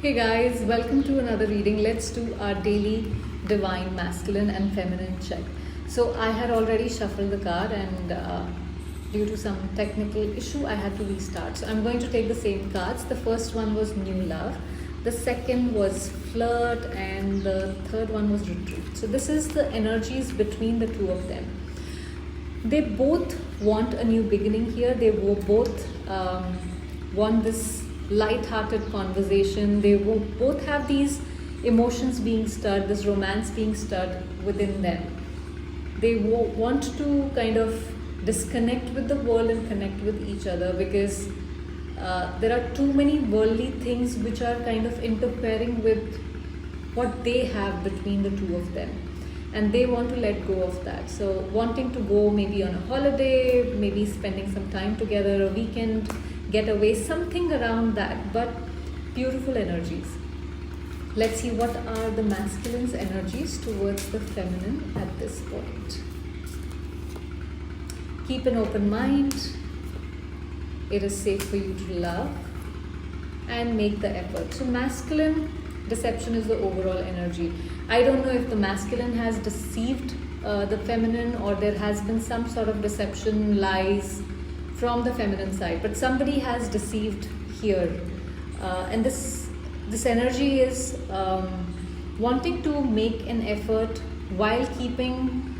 Hey guys, welcome to another reading. Let's do our daily divine masculine and feminine check. So, I had already shuffled the card, and due to some technical issue, I had to restart. So, I'm going to take the same cards. The first one was new love, the second was flirt, and the third one was retreat. So, this is the energies between the two of them. They both want a new beginning here. They both want this light-hearted conversation. They both have these emotions being stirred, this romance being stirred within them. They want to kind of disconnect with the world and connect with each other because there are too many worldly things which are kind of interfering with what they have between the two of them, and they want to let go of that. So wanting to go maybe on a holiday, maybe spending some time together, a weekend getaway, something around that, but beautiful energies. Let's see what are the masculine's energies towards the feminine at this point. Keep an open mind. It is safe for you to love and make the effort. So masculine deception is the overall energy. I don't know if the masculine has deceived the feminine, or there has been some sort of deception, lies from the feminine side, but somebody has deceived here, and this energy is wanting to make an effort while keeping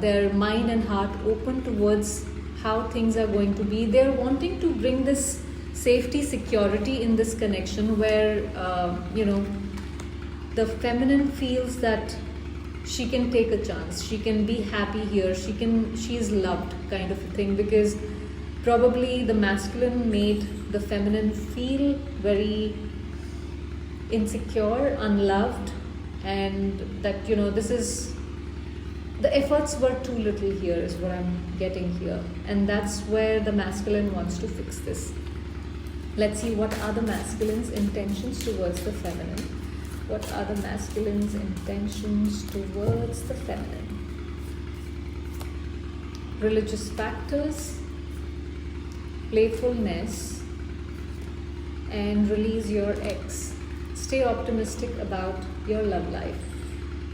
their mind and heart open towards how things are going to be. They're wanting to bring this safety, security in this connection where the feminine feels that she can take a chance, she can be happy here, she is loved, kind of a thing, because probably the masculine made the feminine feel very insecure, unloved, and that this is, the efforts were too little here is what I'm getting here, and that's where the masculine wants to fix this. Let's see what are the masculine's intentions towards the feminine. What are the masculine's intentions towards the feminine? Religious factors, playfulness, and release your ex. Stay optimistic about your love life.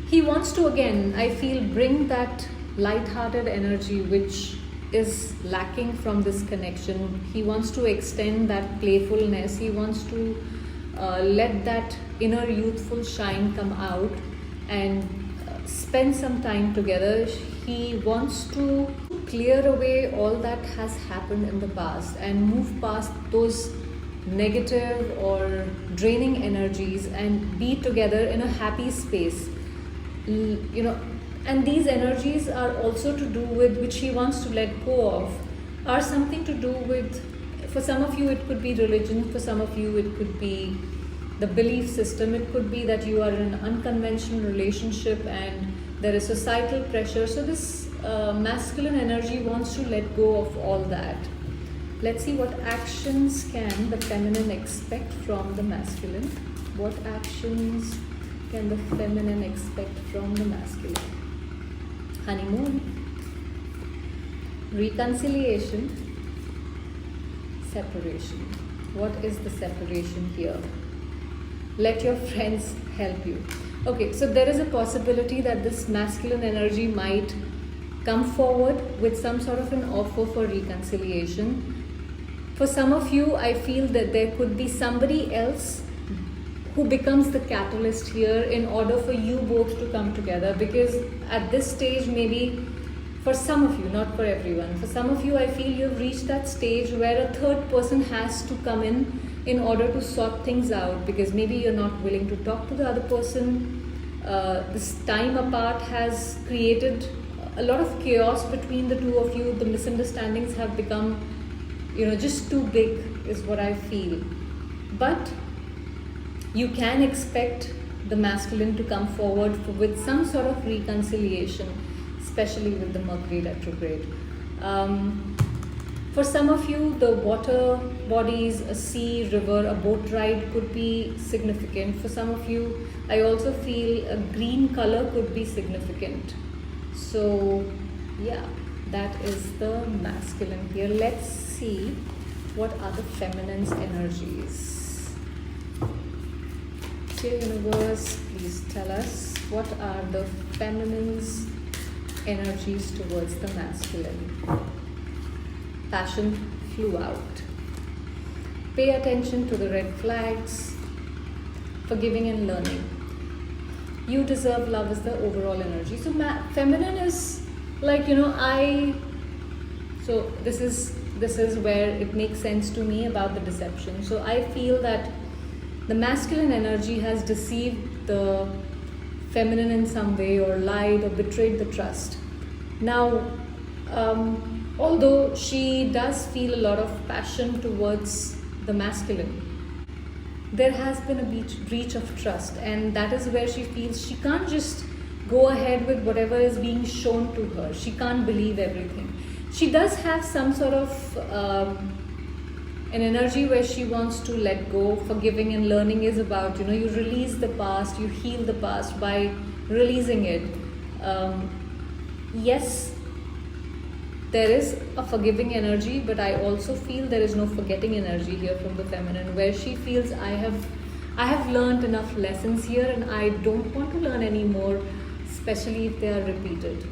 He wants to, again, I feel, bring that light-hearted energy which is lacking from this connection. He wants to extend that playfulness. He wants to let that inner youthful shine come out and spend some time together. He wants to clear away all that has happened in the past and move past those negative or draining energies and be together in a happy space. And these energies are also to do with, which he wants to let go of, are something to do with, for some of you it could be religion, for some of you it could be the belief system, it could be that you are in an unconventional relationship and there is societal pressure. So this masculine energy wants to let go of all that. Let's see what actions can the feminine expect from the masculine. What actions can the feminine expect from the masculine? Honeymoon, reconciliation, separation. What is the separation here? Let your friends help you. Okay, so there is a possibility that this masculine energy might come forward with some sort of an offer for reconciliation. For some of you, I feel that there could be somebody else who becomes the catalyst here in order for you both to come together, because at this stage, maybe for some of you, not for everyone, for some of you, I feel you've reached that stage where a third person has to come in order to sort things out, because maybe you're not willing to talk to the other person. This time apart has created a lot of chaos between the two of you. The misunderstandings have become just too big is what I feel. But you can expect the masculine to come forward with some sort of reconciliation, especially with the Mercury retrograde. For some of you, the water bodies, a sea, river, a boat ride could be significant. For some of you, I also feel a green color could be significant. So yeah, that is the masculine here. Let's see what are the feminine's energies. Dear universe, please tell us what are the feminine's energies towards the masculine. Passion flew out. Pay attention to the red flags. Forgiving and learning. You deserve love is the overall energy. So feminine is like, so this is where it makes sense to me about the deception. So I feel that the masculine energy has deceived the feminine in some way, or lied or betrayed the trust. Now, although she does feel a lot of passion towards the masculine, there has been a breach of trust, and that is where she feels she can't just go ahead with whatever is being shown to her. She can't believe everything. She does have some sort of an energy where she wants to let go. Forgiving and learning is about, you release the past, you heal the past by releasing it. Yes, there is a forgiving energy, but I also feel there is no forgetting energy here from the feminine, where she feels I have learned enough lessons here and I don't want to learn any more, especially if they are repeated.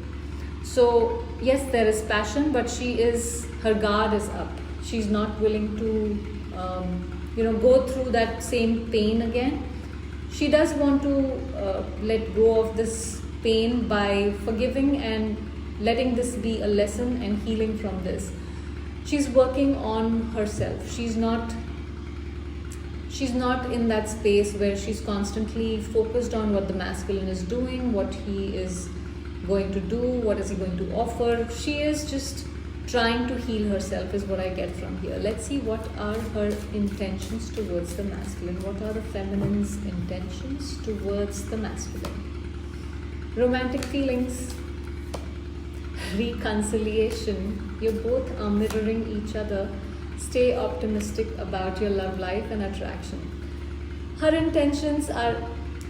So yes, there is passion, but her guard is up. She's not willing to go through that same pain again. She does want to let go of this pain by forgiving and letting this be a lesson and healing from this. She's working on herself. She's not in that space where she's constantly focused on what the masculine is doing, what he is going to do, what is he going to offer. She is just trying to heal herself is what I get from here. Let's see what are her intentions towards the masculine. What are the feminine's intentions towards the masculine? Romantic feelings. Reconciliation. You both are mirroring each other. Stay optimistic about your love life and attraction. Her intentions are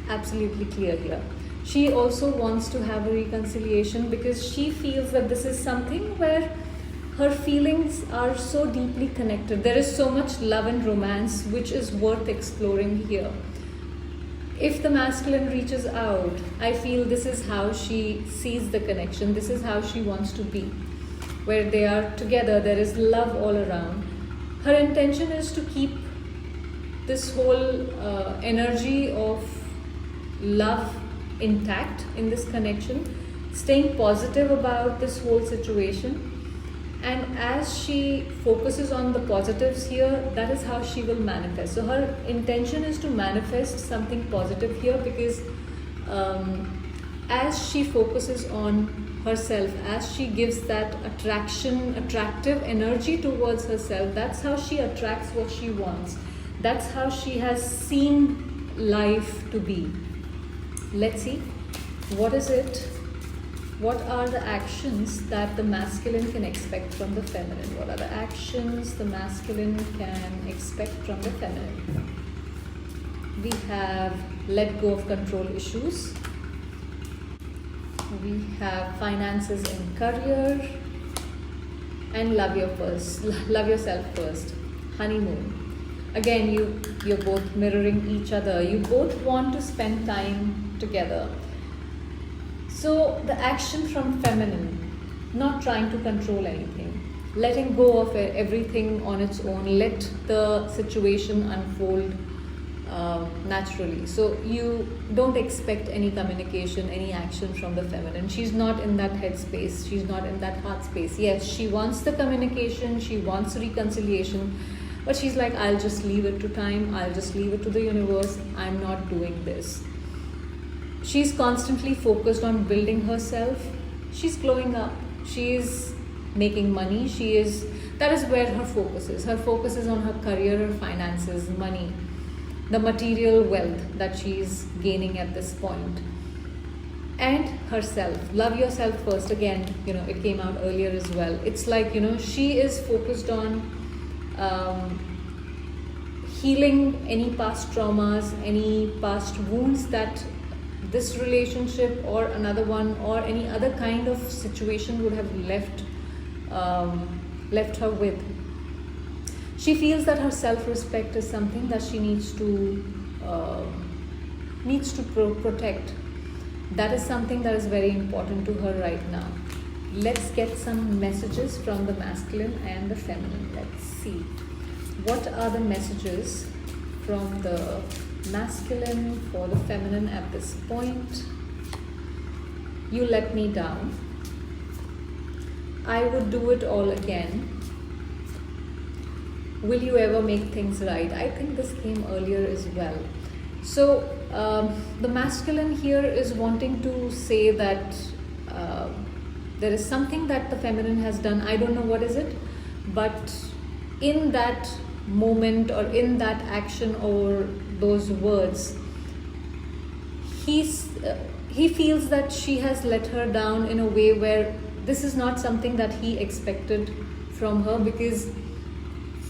absolutely clear here. She also wants to have a reconciliation because she feels that this is something where her feelings are so deeply connected. There is so much love and romance which is worth exploring here. If the masculine reaches out, I feel this is how she sees the connection. This is how she wants to be. Where they are together, there is love all around. Her intention is to keep this whole energy of love intact in this connection, staying positive about this whole situation. And as she focuses on the positives here, that is how she will manifest. So her intention is to manifest something positive here because as she focuses on herself, as she gives that attractive energy towards herself, that's how she attracts what she wants. That's how she has seen life to be. Let's see, what is it? What are the actions that the masculine can expect from the feminine? What are the actions the masculine can expect from the feminine? We have let go of control issues. We have finances and career. And love yourself first. Honeymoon. Again, you're both mirroring each other. You both want to spend time together. So the action from feminine, not trying to control anything, letting go of everything on its own, let the situation unfold naturally. So you don't expect any communication, any action from the feminine. She's not in that head space. She's not in that heart space. Yes, she wants the communication. She wants reconciliation. But she's like, I'll just leave it to time. I'll just leave it to the universe. I'm not doing this. She's constantly focused on building herself. She's glowing up. She is making money. That is where her focus is. Her focus is on her career, her finances, money, the material wealth that she's gaining at this point. And herself. Love yourself first. Again, it came out earlier as well. It's like, she is focused on healing any past traumas, any past wounds that this relationship or another one or any other kind of situation would have left her with. She feels that her self-respect is something that she needs to needs to protect. That is something that is very important to her right now. Let's get some messages from the masculine and the feminine. Let's see. What are the messages from the masculine for the feminine at this point? You let me down. I would do it all again. Will you ever make things right? I think this came earlier as well. So the masculine here is wanting to say that there is something that the feminine has done. I don't know what is it, but in that moment or in that action or those words, he feels that she has let her down in a way where this is not something that he expected from her, because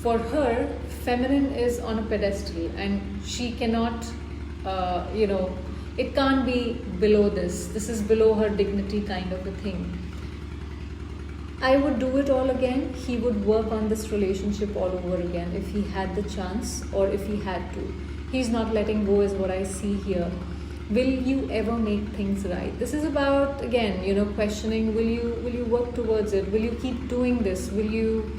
for her, feminine is on a pedestal and she cannot, it can't be below this. This is below her dignity kind of a thing. I would do it all again. He would work on this relationship all over again if he had the chance or if he had to. He's not letting go is what I see here. Will you ever make things right? This is about, again, questioning, will you work towards it? Will you keep doing this? Will you,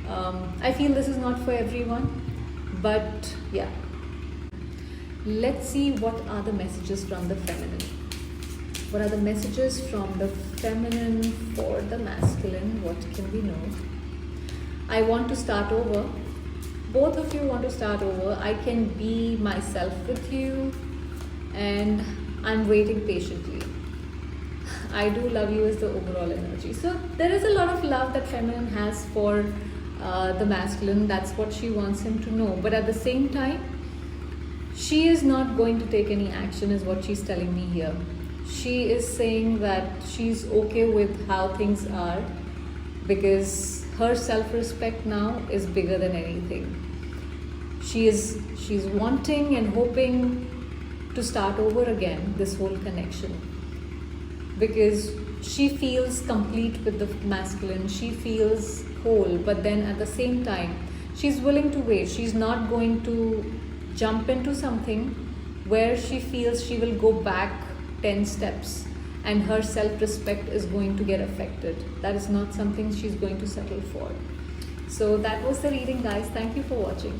I feel this is not for everyone, but yeah. Let's see what are the messages from the feminine. What are the messages from the feminine for the masculine? What can we know? I want to start over. Both of you want to start over. I can be myself with you and I'm waiting patiently. I do love you is the overall energy. So there is a lot of love that feminine has for the masculine. That's what she wants him to know. But at the same time, she is not going to take any action is what she's telling me here. She is saying that she's okay with how things are because her self-respect now is bigger than anything. She's wanting and hoping to start over again this whole connection because she feels complete with the masculine. She feels whole, but then at the same time, she's willing to wait. She's not going to jump into something where she feels she will go back 10 steps and her self-respect is going to get affected. That is not something she's going to settle for. So that was the reading, guys. Thank you for watching.